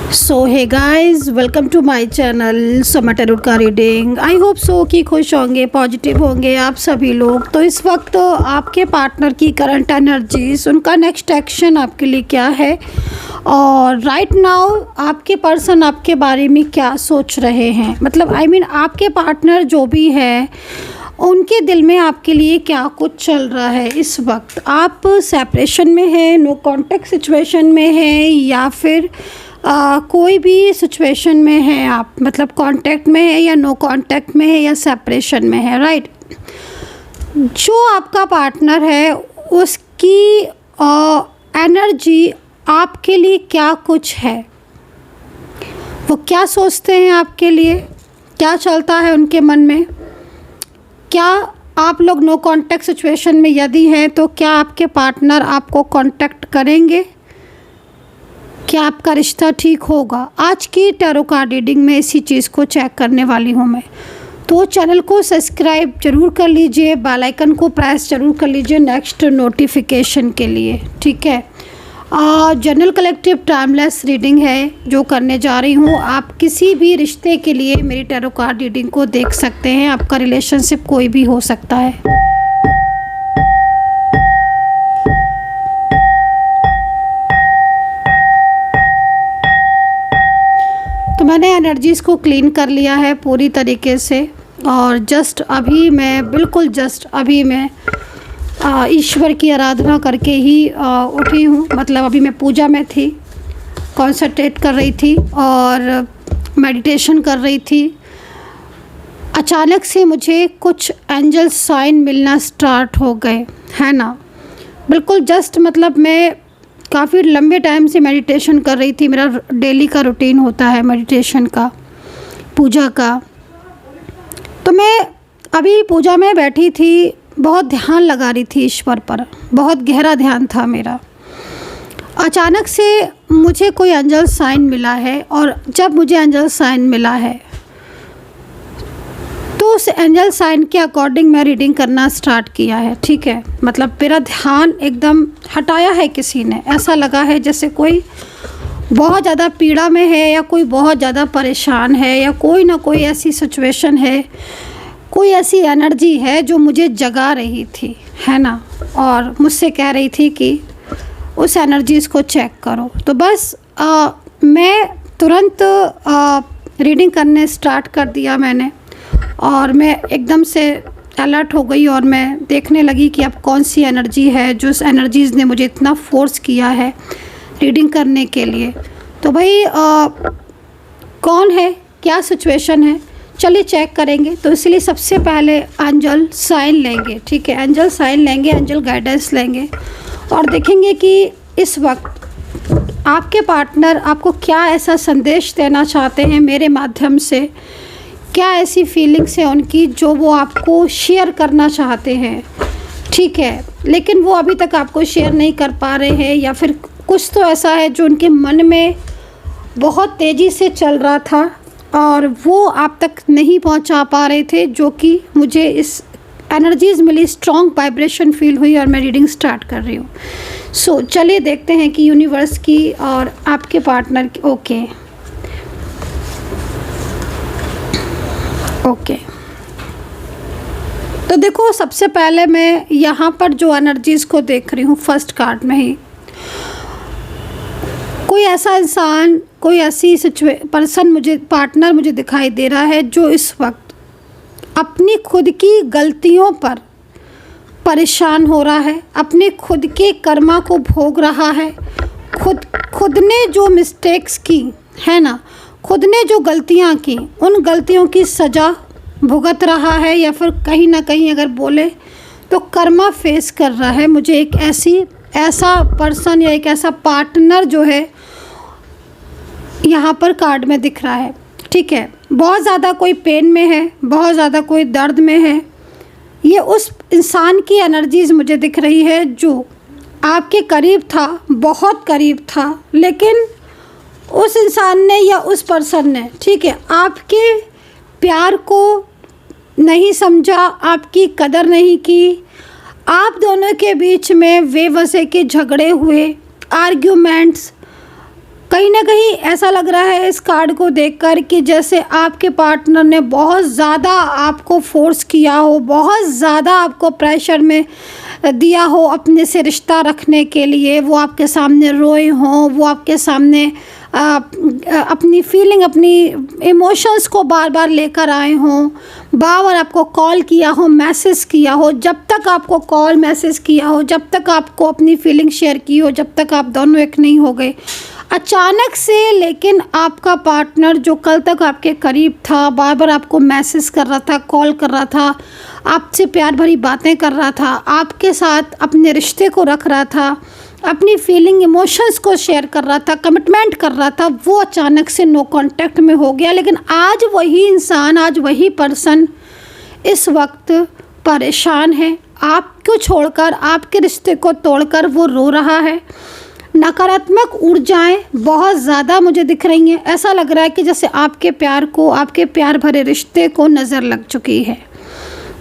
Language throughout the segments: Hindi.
So hey guys, welcome to my channel Soma tarot का रीडिंग। आई होप सो कि खुश होंगे, पॉजिटिव होंगे आप सभी लोग। तो इस वक्त आपके पार्टनर की करंट एनर्जीज, उनका नेक्स्ट एक्शन आपके लिए क्या है और राइट नाउ आपके पर्सन आपके बारे में क्या सोच रहे हैं। मतलब आपके पार्टनर जो भी है उनके दिल में आपके लिए क्या कुछ चल रहा है इस वक्त। आप सेपरेशन में हैं, नो कांटेक्ट सिचुएशन में हैं, या फिर कोई भी सिचुएशन में है आप, मतलब कांटेक्ट में है या नो कांटेक्ट में है या सेपरेशन में है, राइट। जो आपका पार्टनर है उसकी एनर्जी आपके लिए क्या कुछ है, वो क्या सोचते हैं आपके लिए, क्या चलता है उनके मन में। क्या आप लोग नो कांटेक्ट सिचुएशन में यदि हैं तो क्या आपके पार्टनर आपको कांटेक्ट करेंगे, क्या आपका रिश्ता ठीक होगा। आज की टैरो कार्ड रीडिंग में इसी चीज़ को चेक करने वाली हूँ मैं। तो चैनल को सब्सक्राइब जरूर कर लीजिए, बेल आइकन को प्रेस जरूर कर लीजिए नेक्स्ट नोटिफिकेशन के लिए, ठीक है। जनरल कलेक्टिव टाइमलेस रीडिंग है जो करने जा रही हूँ। आप किसी भी रिश्ते के लिए मेरी टैरो कार्ड रीडिंग को देख सकते हैं। आपका रिलेशनशिप कोई भी हो सकता है। तो मैंने एनर्जीज़ को क्लीन कर लिया है पूरी तरीके से और जस्ट अभी मैं ईश्वर की आराधना करके ही उठी हूँ। मतलब अभी मैं पूजा में थी, कॉन्सेंट्रेट कर रही थी और मेडिटेशन कर रही थी। अचानक से मुझे कुछ एंजल साइन मिलना स्टार्ट हो गए, है ना। बिल्कुल जस्ट मतलब मैं काफ़ी लंबे टाइम से मेडिटेशन कर रही थी। मेरा डेली का रूटीन होता है मेडिटेशन का, पूजा का। तो मैं अभी पूजा में बैठी थी, बहुत ध्यान लगा रही थी ईश्वर पर, बहुत गहरा ध्यान था मेरा। अचानक से मुझे कोई एंजल साइन मिला है और जब मुझे एंजल साइन मिला है तो उस एंजल साइन के अकॉर्डिंग मैं रीडिंग करना स्टार्ट किया है, ठीक है। मतलब मेरा ध्यान एकदम हटाया है किसी ने। ऐसा लगा है जैसे कोई बहुत ज़्यादा पीड़ा में है या कोई बहुत ज़्यादा परेशान है या कोई ना कोई ऐसी सिचुएशन है, कोई ऐसी एनर्जी है जो मुझे जगा रही थी, है ना, और मुझसे कह रही थी कि उस एनर्जीज़ को चेक करो। तो बस मैं तुरंत रीडिंग करने स्टार्ट कर दिया मैंने और मैं एकदम से अलर्ट हो गई और मैं देखने लगी कि अब कौन सी एनर्जी है जो उस एनर्जीज़ ने मुझे इतना फोर्स किया है रीडिंग करने के लिए। तो भाई कौन है, क्या सिचुएशन है, चलिए चेक करेंगे। तो इसलिए सबसे पहले एंजल साइन लेंगे, ठीक है। एंजल साइन लेंगे, एंजल गाइडेंस लेंगे और देखेंगे कि इस वक्त आपके पार्टनर आपको क्या ऐसा संदेश देना चाहते हैं मेरे माध्यम से। क्या ऐसी फीलिंग्स है उनकी जो वो आपको शेयर करना चाहते हैं, ठीक है, लेकिन वो अभी तक आपको शेयर नहीं कर पा रहे हैं, या फिर कुछ तो ऐसा है जो उनके मन में बहुत तेज़ी से चल रहा था और वो आप तक नहीं पहुंचा पा रहे थे, जो कि मुझे इस एनर्जीज़ मिली, स्ट्रॉन्ग वाइब्रेशन फील हुई और मैं रीडिंग स्टार्ट कर रही हूँ। सो चलिए देखते हैं कि यूनिवर्स की और आपके पार्टनर की। ओके तो देखो, सबसे पहले मैं यहाँ पर जो एनर्जीज़ को देख रही हूँ फर्स्ट कार्ड में ही, कोई ऐसा इंसान, कोई ऐसी पार्टनर मुझे दिखाई दे रहा है जो इस वक्त अपनी खुद की गलतियों पर परेशान हो रहा है, अपने खुद के कर्मा को भोग रहा है। खुद ने जो मिस्टेक्स की है ना, खुद ने जो गलतियां की, उन गलतियों की सज़ा भुगत रहा है, या फिर कहीं ना कहीं अगर बोले तो कर्मा फेस कर रहा है। मुझे एक ऐसा पर्सन या एक ऐसा पार्टनर जो है यहाँ पर कार्ड में दिख रहा है, ठीक है। बहुत ज़्यादा कोई पेन में है, बहुत ज़्यादा कोई दर्द में है। ये उस इंसान की एनर्जीज़ मुझे दिख रही है जो आपके करीब था, बहुत करीब था, लेकिन उस इंसान ने या उस पर्सन ने, ठीक है, आपके प्यार को नहीं समझा, आपकी कदर नहीं की। आप दोनों के बीच में बेवजह के झगड़े हुए, आर्ग्यूमेंट्स, कहीं ना कहीं ऐसा लग रहा है इस कार्ड को देखकर कि जैसे आपके पार्टनर ने बहुत ज़्यादा आपको फोर्स किया हो, बहुत ज़्यादा आपको प्रेशर में दिया हो अपने से रिश्ता रखने के लिए। वो आपके सामने रोए हों, वो आपके सामने अपनी फीलिंग, अपनी इमोशंस को बार बार लेकर आए हों, बार बार आपको कॉल किया हो, मैसेज किया हो। जब तक आपको कॉल मैसेज किया हो, जब तक आपको अपनी फीलिंग शेयर की हो, जब तक आप दोनों एक नहीं हो गए, अचानक से लेकिन आपका पार्टनर जो कल तक आपके करीब था, बार बार आपको मैसेज कर रहा था, कॉल कर रहा था, आपसे प्यार भरी बातें कर रहा था, आपके साथ अपने रिश्ते को रख रहा था, अपनी फीलिंग इमोशंस को शेयर कर रहा था, कमिटमेंट कर रहा था, वो अचानक से नो कांटेक्ट में हो गया। लेकिन आज वही इंसान, आज वही पर्सन इस वक्त परेशान है। आपको छोड़कर, आपके रिश्ते को तोड़कर वो रो रहा है। नकारात्मक ऊर्जाएं बहुत ज़्यादा मुझे दिख रही हैं। ऐसा लग रहा है कि जैसे आपके प्यार को, आपके प्यार भरे रिश्ते को नज़र लग चुकी है।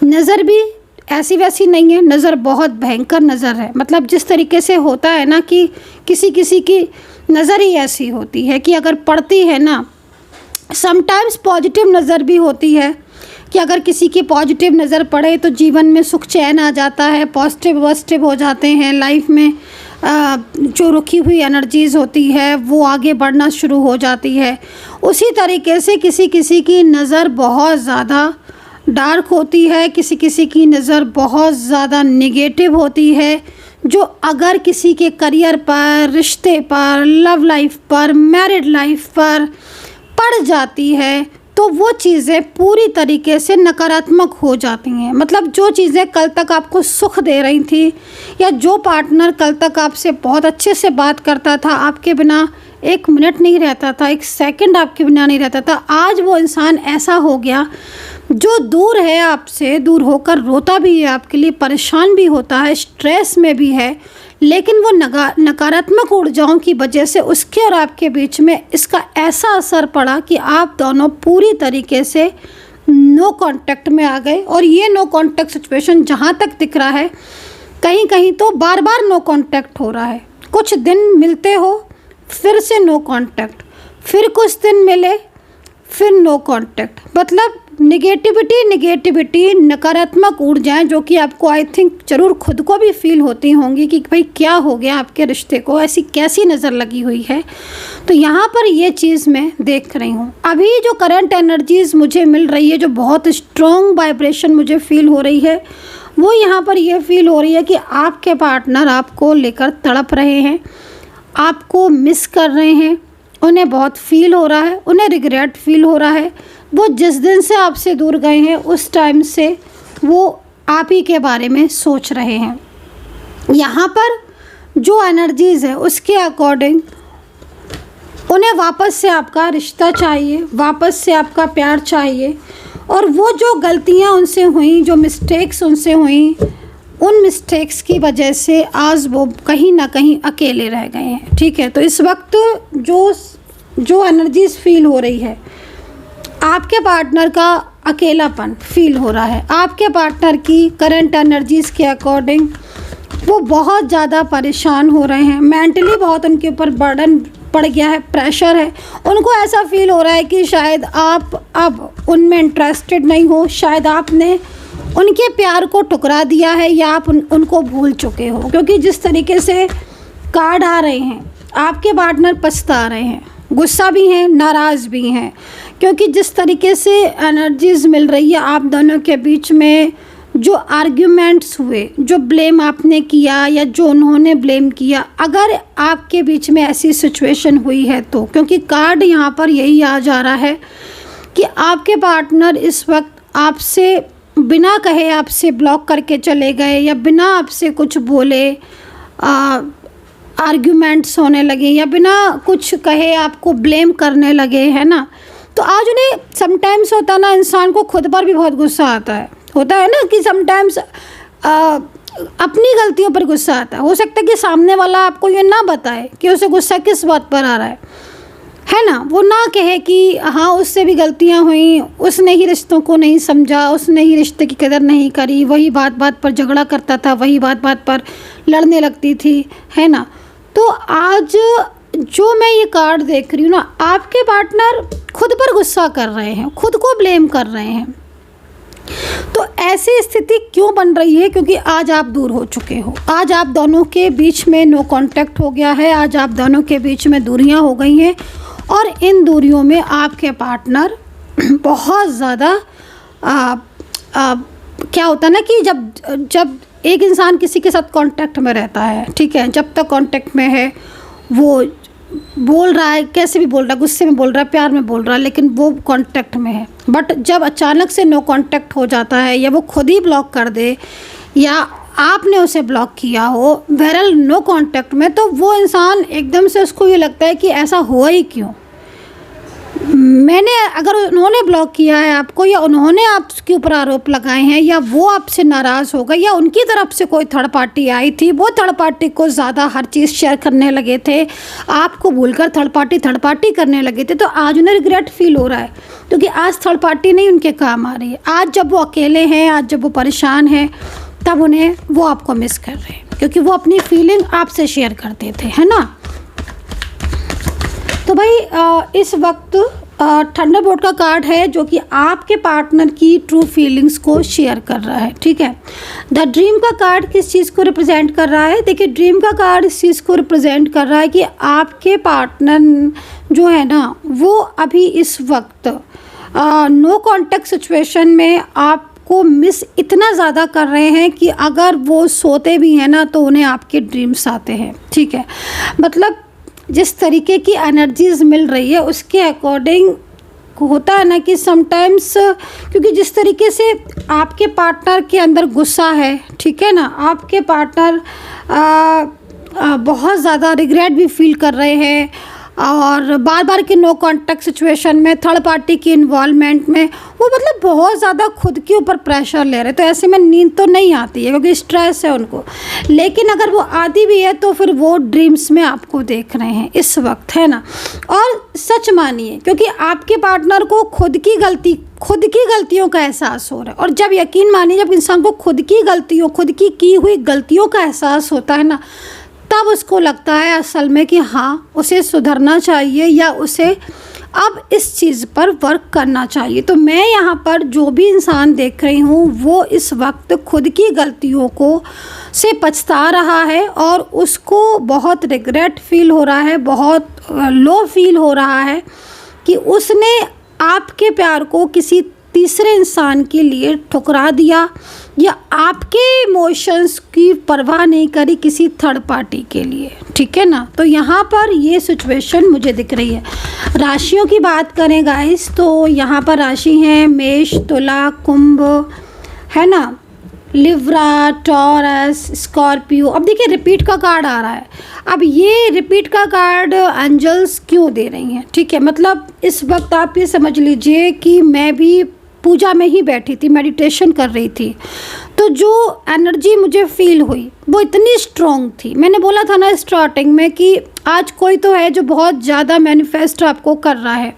नज़र भी ऐसी वैसी नहीं है, नज़र बहुत भयंकर नज़र है। मतलब जिस तरीके से होता है ना कि किसी किसी की नज़र ही ऐसी होती है कि अगर पड़ती है ना, समटाइम्स पॉजिटिव नज़र भी होती है कि अगर किसी की पॉजिटिव नज़र पड़े तो जीवन में सुख चैन आ जाता है, पॉजिटिव हो जाते हैं लाइफ में। जो रुकी हुई एनर्जीज़ होती है वो आगे बढ़ना शुरू हो जाती है। उसी तरीके से किसी किसी की नज़र बहुत ज़्यादा डार्क होती है, किसी किसी की नज़र बहुत ज़्यादा नेगेटिव होती है, जो अगर किसी के करियर पर, रिश्ते पर, लव लाइफ पर, मैरिड लाइफ पर पड़ जाती है तो वो चीज़ें पूरी तरीके से नकारात्मक हो जाती हैं। मतलब जो चीज़ें कल तक आपको सुख दे रही थी, या जो पार्टनर कल तक आपसे बहुत अच्छे से बात करता था, आपके बिना एक मिनट नहीं रहता था, एक सेकंड आपके बिना नहीं रहता था, आज वो इंसान ऐसा हो गया जो दूर है आपसे, दूर होकर रोता भी है आपके लिए, परेशान भी होता है, स्ट्रेस में भी है। लेकिन वो नकारात्मक ऊर्जाओं की वजह से उसके और आपके बीच में इसका ऐसा असर पड़ा कि आप दोनों पूरी तरीके से नो कांटेक्ट में आ गए। और ये नो कांटेक्ट सिचुएशन जहाँ तक दिख रहा है, कहीं कहीं तो बार बार नो कांटेक्ट हो रहा है। कुछ दिन मिलते हो, फिर से नो कांटेक्ट, फिर कुछ दिन मिले, फिर नो कांटेक्ट। मतलब नेगेटिविटी, नकारात्मक ऊर्जाएं जो कि आपको आई थिंक ज़रूर खुद को भी फील होती होंगी कि भाई क्या हो गया आपके रिश्ते को, ऐसी कैसी नज़र लगी हुई है। तो यहाँ पर ये चीज़ मैं देख रही हूँ। अभी जो करंट एनर्जीज़ मुझे मिल रही है, जो बहुत स्ट्रॉन्ग वाइब्रेशन मुझे फील हो रही है, वो यहाँ पर ये फील हो रही है कि आपके पार्टनर आपको लेकर तड़प रहे हैं, आपको मिस कर रहे हैं, उन्हें बहुत फील हो रहा है, उन्हें रिग्रेट फील हो रहा है। वो जिस दिन से आपसे दूर गए हैं उस टाइम से वो आप ही के बारे में सोच रहे हैं। यहाँ पर जो एनर्जीज़ है उसके अकॉर्डिंग उन्हें वापस से आपका रिश्ता चाहिए, वापस से आपका प्यार चाहिए। और वो जो गलतियाँ उनसे हुई, जो मिस्टेक्स उनसे हुई, उन मिस्टेक्स की वजह से आज वो कहीं ना कहीं अकेले रह गए हैं। ठीक है, तो इस वक्त जो एनर्जीज़ फील हो रही है, आपके पार्टनर का अकेलापन फील हो रहा है। आपके पार्टनर की करंट एनर्जीज़ के अकॉर्डिंग वो बहुत ज़्यादा परेशान हो रहे हैं, मेंटली बहुत उनके ऊपर बर्डन पड़ गया है, प्रेशर है। उनको ऐसा फील हो रहा है कि शायद आप अब उनमें इंटरेस्टेड नहीं हो, शायद आपने उनके प्यार को ठुकरा दिया है, या आप उनको भूल चुके हो। क्योंकि जिस तरीके से कार्ड आ रहे हैं, आपके पार्टनर पछता रहे हैं, गुस्सा भी हैं, नाराज़ भी हैं। क्योंकि जिस तरीके से एनर्जीज़ मिल रही है आप दोनों के बीच में, जो आर्ग्यूमेंट्स हुए, जो ब्लेम आपने किया या जो उन्होंने ब्लेम किया, अगर आपके बीच में ऐसी सिचुएशन हुई है तो, क्योंकि कार्ड यहाँ पर यही आ जा रहा है कि आपके पार्टनर इस वक्त आपसे बिना कहे आपसे ब्लॉक करके चले गए, या बिना आपसे कुछ बोले आर्ग्यूमेंट्स होने लगे, या बिना कुछ कहे आपको ब्लेम करने लगे, है ना। तो आज उन्हें समटाइम्स होता है ना, इंसान को खुद पर भी बहुत गुस्सा आता है, होता है ना कि समटाइम्स अपनी गलतियों पर गुस्सा आता है। हो सकता है कि सामने वाला आपको ये ना बताए कि उसे गुस्सा किस बात पर आ रहा है ना। वो ना कहे कि हाँ उससे भी गलतियाँ हुई, उसने ही रिश्तों को नहीं समझा, उसने ही रिश्ते की कदर नहीं करी, वही बात बात पर झगड़ा करता था, वही बात बात पर लड़ने लगती थी, है ना। तो आज जो मैं ये कार्ड देख रही हूँ ना, आपके पार्टनर खुद पर गुस्सा कर रहे हैं, खुद को ब्लेम कर रहे हैं। तो ऐसी स्थिति क्यों बन रही है? क्योंकि आज आप दूर हो चुके हो, आज आप दोनों के बीच में नो कांटेक्ट हो गया है, आज आप दोनों के बीच में दूरियां हो गई हैं और इन दूरियों में आपके पार्टनर बहुत ज़्यादा क्या होता है ना कि जब एक इंसान किसी के साथ कांटेक्ट में रहता है, ठीक है, जब तक कांटेक्ट में है वो बोल रहा है, कैसे भी बोल रहा है, गुस्से में बोल रहा है, प्यार में बोल रहा है, लेकिन वो कांटेक्ट में है। बट जब अचानक से नो कांटेक्ट हो जाता है या वो खुद ही ब्लॉक कर दे या आपने उसे ब्लॉक किया हो बहरहाल नो कांटेक्ट में, तो वो इंसान एकदम से उसको ये लगता है कि ऐसा हुआ ही क्यों, मैंने अगर उन्होंने ब्लॉक किया है आपको या उन्होंने आपके ऊपर आरोप लगाए हैं या वो आपसे नाराज़ हो गए या उनकी तरफ से कोई थर्ड पार्टी आई थी, वो थर्ड पार्टी को ज़्यादा हर चीज़ शेयर करने लगे थे, आपको भूलकर थर्ड पार्टी करने लगे थे, तो आज उन्हें रिग्रेट फील हो रहा है क्योंकि आज थर्ड पार्टी नहीं उनके काम आ रही है। आज जब वो अकेले हैं, आज जब वो परेशान हैं, तब उन्हें वो आपको मिस कर रहे हैं क्योंकि वो अपनी फीलिंग आपसे शेयर करते थे, है ना। तो भाई इस वक्त थंडरबोल्ट का कार्ड है जो कि आपके पार्टनर की ट्रू फीलिंग्स को शेयर कर रहा है, ठीक है। द ड्रीम का कार्ड किस चीज़ को रिप्रेजेंट कर रहा है? देखिए, ड्रीम का कार्ड इस चीज़ को रिप्रेजेंट कर रहा है कि आपके पार्टनर जो है ना वो अभी इस वक्त नो कॉन्टेक्ट सिचुएशन में आपको मिस इतना ज़्यादा कर रहे हैं कि अगर वो सोते भी हैं ना तो उन्हें आपके ड्रीम्स आते हैं, ठीक है। मतलब जिस तरीके की एनर्जीज मिल रही है उसके अकॉर्डिंग होता है ना कि समटाइम्स, क्योंकि जिस तरीके से आपके पार्टनर के अंदर गुस्सा है, ठीक है ना, आपके पार्टनर बहुत ज़्यादा रिग्रेट भी फील कर रहे हैं और बार बार के नो कांटेक्ट सिचुएशन में थर्ड पार्टी की इन्वॉल्वमेंट में वो मतलब बहुत ज़्यादा खुद के ऊपर प्रेशर ले रहे, तो ऐसे में नींद तो नहीं आती है क्योंकि स्ट्रेस है उनको, लेकिन अगर वो आती भी है तो फिर वो ड्रीम्स में आपको देख रहे हैं इस वक्त, है ना। और सच मानिए क्योंकि आपके पार्टनर को खुद की गलतियों का एहसास हो रहा है और जब यकीन मानिए जब इंसान को खुद की हुई गलतियों का एहसास होता है ना, तब उसको लगता है असल में कि हाँ उसे सुधरना चाहिए या उसे अब इस चीज़ पर वर्क करना चाहिए। तो मैं यहाँ पर जो भी इंसान देख रही हूँ वो इस वक्त खुद की गलतियों को से पछता रहा है और उसको बहुत रिग्रेट फील हो रहा है, बहुत लो फील हो रहा है कि उसने आपके प्यार को किसी तीसरे इंसान के लिए ठुकरा दिया या आपके इमोशंस की परवाह नहीं करी किसी थर्ड पार्टी के लिए, ठीक है ना। तो यहाँ पर ये सिचुएशन मुझे दिख रही है। राशियों की बात करें गाइस तो यहाँ पर राशि हैं मेष, तुला, कुंभ, है ना, लिब्रा, टॉरस, स्कॉर्पियो। अब देखिए रिपीट का कार्ड आ रहा है। अब ये रिपीट का कार्ड एंजल्स क्यों दे रही हैं, ठीक है। मतलब इस वक्त आप ये समझ लीजिए कि मैं भी पूजा में ही बैठी थी, मेडिटेशन कर रही थी, तो जो एनर्जी मुझे फील हुई वो इतनी स्ट्रॉन्ग थी। मैंने बोला था ना स्टार्टिंग में कि आज कोई तो है जो बहुत ज़्यादा मैनिफेस्ट आपको कर रहा है।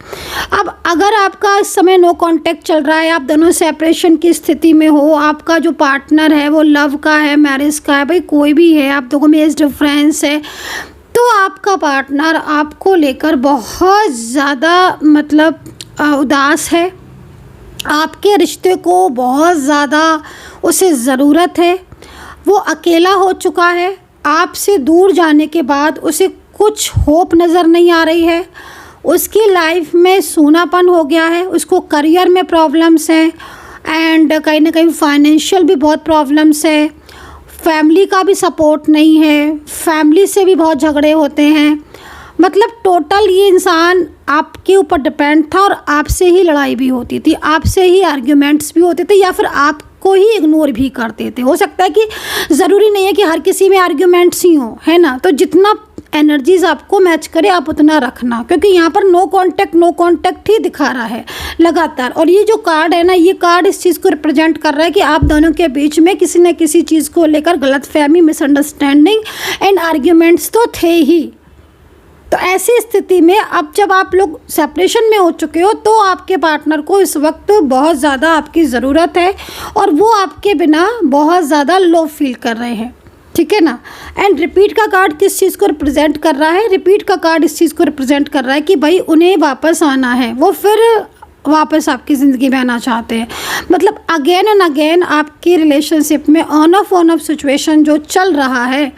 अब अगर आपका इस समय नो कांटेक्ट चल रहा है, आप दोनों सेपरेशन की स्थिति में हो, आपका जो पार्टनर है वो लव का है, मैरिज का है, भाई कोई भी है, आप दोनों में एज डिफरेंस है, तो आपका पार्टनर आपको लेकर बहुत ज़्यादा मतलब उदास है, आपके रिश्ते को बहुत ज़्यादा उसे ज़रूरत है, वो अकेला हो चुका है, आपसे दूर जाने के बाद उसे कुछ होप नज़र नहीं आ रही है, उसकी लाइफ में सूनापन हो गया है, उसको करियर में प्रॉब्लम्स हैं एंड कहीं ना कहीं फाइनेंशियल भी बहुत प्रॉब्लम्स है, फैमिली का भी सपोर्ट नहीं है, फैमिली से भी बहुत झगड़े होते हैं। मतलब टोटल ये इंसान आपके ऊपर डिपेंड था और आपसे ही लड़ाई भी होती थी, आपसे ही आर्ग्यूमेंट्स भी होते थे या फिर आपको ही इग्नोर भी करते थे। हो सकता है कि ज़रूरी नहीं है कि हर किसी में आर्ग्यूमेंट्स ही हों, है ना। तो जितना एनर्जीज आपको मैच करे आप उतना रखना, क्योंकि यहाँ पर नो कांटेक्ट ही दिखा रहा है लगातार। और ये जो कार्ड है ना, ये कार्ड इस चीज़ को रिप्रेजेंट कर रहा है कि आप दोनों के बीच में किसी न किसी चीज़ को लेकर गलतफहमी, मिसअंडरस्टैंडिंग एंड आर्ग्यूमेंट्स तो थे ही। तो ऐसी स्थिति में अब जब आप लोग सेपरेशन में हो चुके हो तो आपके पार्टनर को इस वक्त बहुत ज़्यादा आपकी ज़रूरत है और वो आपके बिना बहुत ज़्यादा लो फील कर रहे हैं। ठीक है ना। एंड रिपीट का कार्ड किस चीज़ को रिप्रेजेंट कर रहा है? रिपीट का कार्ड इस चीज़ को रिप्रेजेंट कर रहा है कि भाई उन्हें वापस आना है, वो फिर वापस आपकी ज़िंदगी में आना चाहते हैं। मतलब अगेन एंड अगेन आपकी रिलेशनशिप में ऑन ऑफ सिचुएशन जो चल रहा है,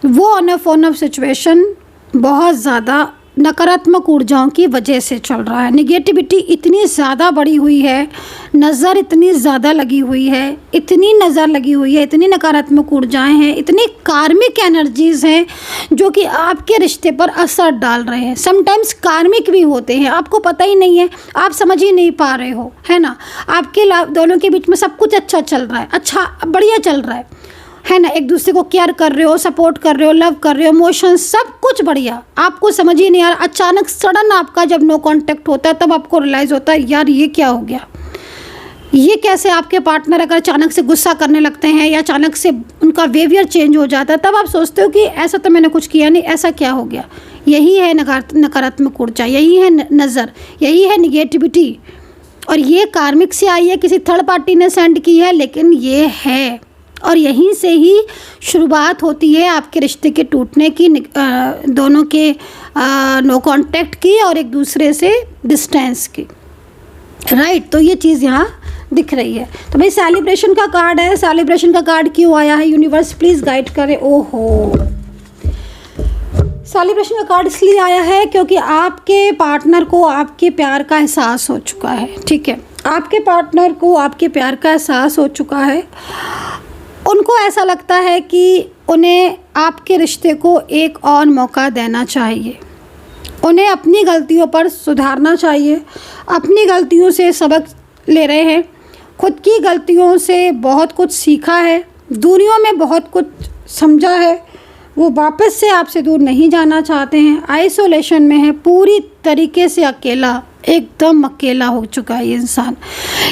वो ऑन ऑफ सिचुएशन बहुत ज़्यादा नकारात्मक ऊर्जाओं की वजह से चल रहा है। निगेटिविटी इतनी ज़्यादा बढ़ी हुई है, नज़र इतनी ज़्यादा लगी हुई है, इतनी नज़र लगी हुई है, इतनी नकारात्मक ऊर्जाएं हैं, इतनी कार्मिक एनर्जीज़ हैं जो कि आपके रिश्ते पर असर डाल रहे हैं। समटाइम्स कार्मिक भी होते हैं, आपको पता ही नहीं है, आप समझ ही नहीं पा रहे हो, है ना। आपके दोनों के बीच में सब कुछ अच्छा चल रहा है, अच्छा बढ़िया चल रहा है ना। एक दूसरे को केयर कर रहे हो, सपोर्ट कर रहे हो, लव कर रहे हो, इमोशन सब कुछ बढ़िया, आपको समझ ही नहीं आ रहा। अचानक सडन आपका जब नो कांटेक्ट होता है तब आपको रियलाइज़ होता है यार ये क्या हो गया, ये कैसे। आपके पार्टनर अगर अचानक से गुस्सा करने लगते हैं या अचानक से उनका बिहेवियर चेंज हो जाता है, तब आप सोचते हो कि ऐसा तो मैंने कुछ किया नहीं, ऐसा क्या हो गया। यही है नकारात्मक ऊर्जा, यही है नज़र, यही है निगेटिविटी। और ये कार्मिक से आई है, किसी थर्ड पार्टी ने सेंड की है, लेकिन ये है। और यहीं से ही शुरुआत होती है आपके रिश्ते के टूटने की, दोनों के नो कांटेक्ट की और एक दूसरे से डिस्टेंस की, राइट। तो ये चीज़ यहाँ दिख रही है। तो भाई सेलिब्रेशन का कार्ड है, सेलिब्रेशन का कार्ड क्यों आया है? यूनिवर्स प्लीज़ गाइड करे। ओहो, सेलिब्रेशन का कार्ड इसलिए आया है क्योंकि आपके पार्टनर को आपके प्यार का एहसास हो चुका है, ठीक है। आपके पार्टनर को आपके प्यार का एहसास हो चुका है। उनको ऐसा लगता है कि उन्हें आपके रिश्ते को एक और मौका देना चाहिए, उन्हें अपनी गलतियों पर सुधारना चाहिए। अपनी गलतियों से सबक ले रहे हैं, खुद की गलतियों से बहुत कुछ सीखा है, दूरियों में बहुत कुछ समझा है। वो वापस से आपसे दूर नहीं जाना चाहते हैं, आइसोलेशन में है, पूरी तरीके से अकेला, एकदम अकेला हो चुका है ये इंसान।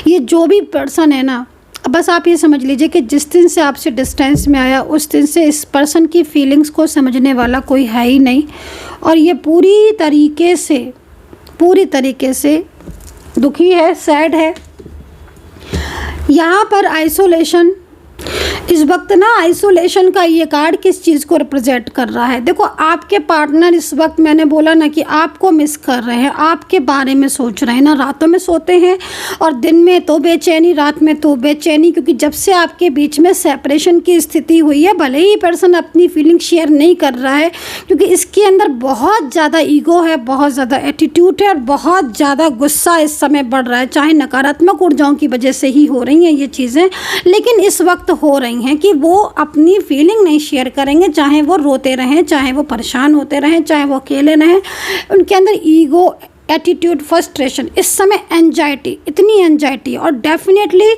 ये जो भी पर्सन है ना, बस आप ये समझ लीजिए कि जिस दिन से आपसे डिस्टेंस में आया उस दिन से इस पर्सन की फीलिंग्स को समझने वाला कोई है ही नहीं। और ये पूरी तरीके से दुखी है, सैड है। यहाँ पर आइसोलेशन, इस वक्त ना आइसोलेशन का ये कार्ड किस चीज़ को रिप्रेजेंट कर रहा है? देखो, आपके पार्टनर इस वक्त, मैंने बोला ना कि आपको मिस कर रहे हैं, आपके बारे में सोच रहे हैं ना। रातों में सोते हैं और दिन में तो बेचैनी, रात में तो बेचैनी, क्योंकि जब से आपके बीच में सेपरेशन की स्थिति हुई है, भले ही पर्सन अपनी फीलिंग शेयर नहीं कर रहा है क्योंकि इसके अंदर बहुत ज़्यादा ईगो है, बहुत ज़्यादा एटीट्यूड है और बहुत ज़्यादा गुस्सा इस समय बढ़ रहा है। चाहे नकारात्मक ऊर्जाओं की वजह से ही हो रही हैं ये चीज़ें, लेकिन इस वक्त हो रही हैं कि वो अपनी फीलिंग नहीं शेयर करेंगे, चाहे वो रोते रहें, चाहे वो परेशान होते रहें, चाहे वो अकेले रहें। उनके अंदर ईगो, एटीट्यूड, फ्रस्ट्रेशन, इस समय एंजाइटी, इतनी एंजाइटी। और डेफिनेटली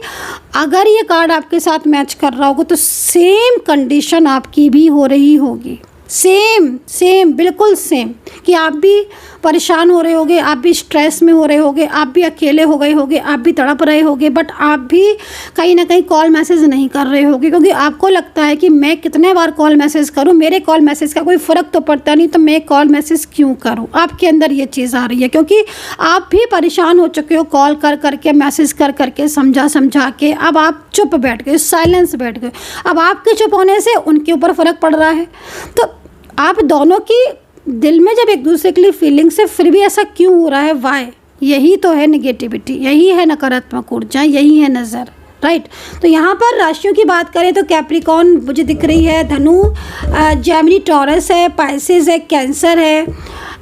अगर ये कार्ड आपके साथ मैच कर रहा होगा तो सेम कंडीशन आपकी भी हो रही होगी, सेम बिल्कुल सेम, कि आप भी परेशान हो रहे होगे, आप भी स्ट्रेस में हो रहे होगे, आप भी अकेले हो गए होगे, आप भी तड़प रहे होगे, बट आप भी कहीं ना कहीं कॉल मैसेज नहीं कर रहे होगे क्योंकि आपको लगता है कि मैं कितने बार कॉल मैसेज करूं, मेरे कॉल मैसेज का कोई फ़र्क तो पड़ता नहीं, तो मैं कॉल मैसेज क्यों करूं। आपके अंदर ये चीज़ आ रही है क्योंकि आप भी परेशान हो चुके हो, कॉल कर करके, मैसेज कर करके, समझा के। अब आप चुप बैठ गए, साइलेंस बैठ गए। अब आपके चुप होने से उनके ऊपर फ़र्क पड़ रहा है। तो आप दोनों की दिल में जब एक दूसरे के लिए फीलिंग्स है, फिर भी ऐसा क्यों हो रहा है, वाई? यही तो है निगेटिविटी, यही है नकारात्मक ऊर्जा, यही है नज़र, राइट। तो यहाँ पर राशियों की बात करें तो कैप्रिकॉर्न मुझे दिख रही है, धनु, जेमिनी, टॉरस है, पाइसेस है, कैंसर है,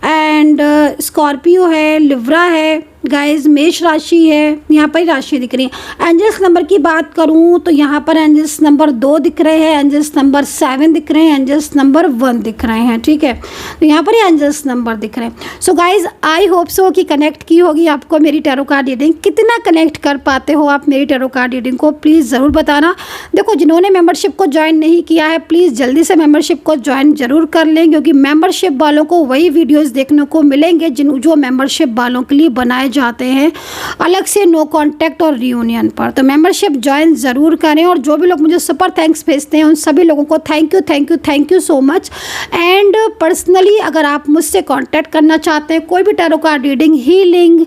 एंड स्कॉर्पियो है, लिब्रा है, गाइस मेष राशि है। यहाँ पर ही राशि दिख रही है। एंजल्स नंबर की बात करूँ तो यहाँ पर एंजल्स नंबर 2 दिख रहे हैं, एंजल्स नंबर 7 दिख रहे हैं, एंजल्स नंबर 1 दिख रहे हैं, ठीक है। तो यहाँ पर ही एंजल्स नंबर दिख रहे हैं। सो गाइस, आई होप सो कि कनेक्ट की होगी आपको मेरी टैरो कार्ड रीडिंग। कितना कनेक्ट कर पाते हो आप मेरी टैरो कार्ड रीडिंग को, प्लीज़ ज़रूर बताना। देखो, जिन्होंने मेंबरशिप को ज्वाइन नहीं किया है, प्लीज़ जल्दी से मेंबरशिप को ज्वाइन जरूर कर लें क्योंकि मेंबरशिप वालों को वही वीडियोज़ देखने को मिलेंगे जो मेंबरशिप वालों के लिए बनाए जाते हैं, अलग से नो कांटेक्ट और रियूनियन पर। तो मेंबरशिप ज्वाइन ज़रूर करें। और जो भी लोग मुझे सुपर थैंक्स भेजते हैं उन सभी लोगों को thank you so much. And personally अगर आप मुझसे कांटेक्ट करना चाहते हैं, कोई भी टैरो कार्ड रीडिंग, हीलिंग,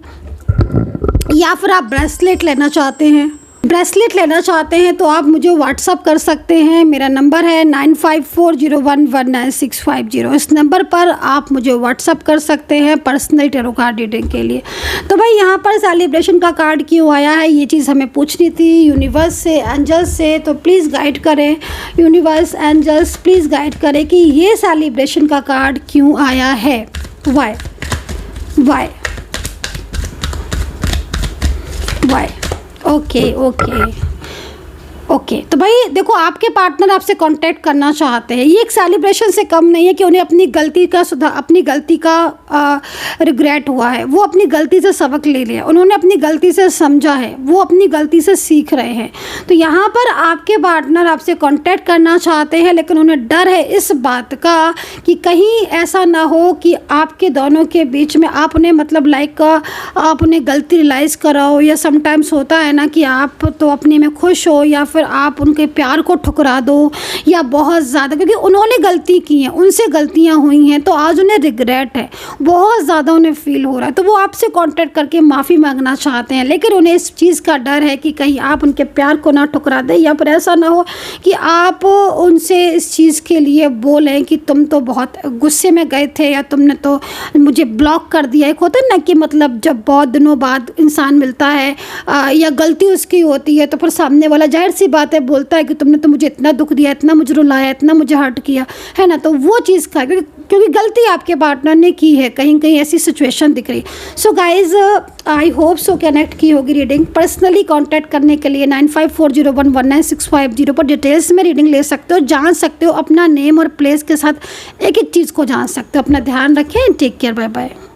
या फिर आप ब्रेसलेट लेना चाहते हैं, ब्रेसलेट लेना चाहते हैं तो आप मुझे व्हाट्सअप कर सकते हैं। मेरा नंबर है 9540119650। इस नंबर पर आप मुझे व्हाट्सअप कर सकते हैं पर्सनल टैरो कार्ड रीडिंग के लिए। तो भाई यहाँ पर सेलिब्रेशन का कार्ड क्यों आया है, ये चीज़ हमें पूछनी थी यूनिवर्स से, एंजल्स से। तो प्लीज़ गाइड करें यूनिवर्स, एंजल्स, प्लीज़ गाइड करें कि ये सेलिब्रेशन का कार्ड क्यों आया है, वाई ओके। तो भाई देखो, आपके पार्टनर आपसे कांटेक्ट करना चाहते हैं। ये एक सेलिब्रेशन से कम नहीं है कि उन्हें अपनी गलती का रिग्रेट हुआ है, वो अपनी गलती से सबक ले लिया, उन्होंने अपनी गलती से समझा है, वो अपनी गलती से सीख रहे हैं। तो यहाँ पर आपके पार्टनर आपसे कांटेक्ट करना चाहते हैं, लेकिन उन्हें डर है इस बात का कि कहीं ऐसा ना हो कि आपके दोनों के बीच में आप उन्हें आप उन्हें गलती रियलाइज़ कराओ, या समटाइम्स होता है ना कि आप तो अपने में खुश हो या फिर आप उनके प्यार को ठुकरा दो, या बहुत ज़्यादा, क्योंकि उन्होंने गलती की है, उनसे गलतियां हुई हैं, तो आज उन्हें रिग्रेट है, बहुत ज़्यादा उन्हें फील हो रहा है। तो वो आपसे कांटेक्ट करके माफ़ी मांगना चाहते हैं, लेकिन उन्हें इस चीज़ का डर है कि कहीं आप उनके प्यार को ना ठुकरा दें, या फिर ऐसा ना हो कि आप उनसे इस चीज़ के लिए बोलें कि तुम तो बहुत गुस्से में गए थे, या तुमने तो मुझे ब्लॉक कर दिया। एक होता है ना कि मतलब जब बहुत दिनों बाद इंसान मिलता है या गलती उसकी होती है, तो फिर सामने वाला जाहिर सी बात है बोलता है कि तुमने तो मुझे इतना दुख दिया, इतना मुझे रुलाया, इतना मुझे हर्ट किया, है ना। तो वो चीज़ का, क्योंकि गलती आपके पार्टनर ने की है, कहीं कहीं ऐसी सिचुएशन दिख रही। सो गाइज, आई होप सो कनेक्ट की होगी रीडिंग। पर्सनली कांटेक्ट करने के लिए 9540119650 पर डिटेल्स में रीडिंग ले सकते हो, जान सकते हो, अपना नेम और प्लेस के साथ एक एक चीज़ को जान सकते हो। अपना ध्यान रखें, टेक केयर, बाय बाय।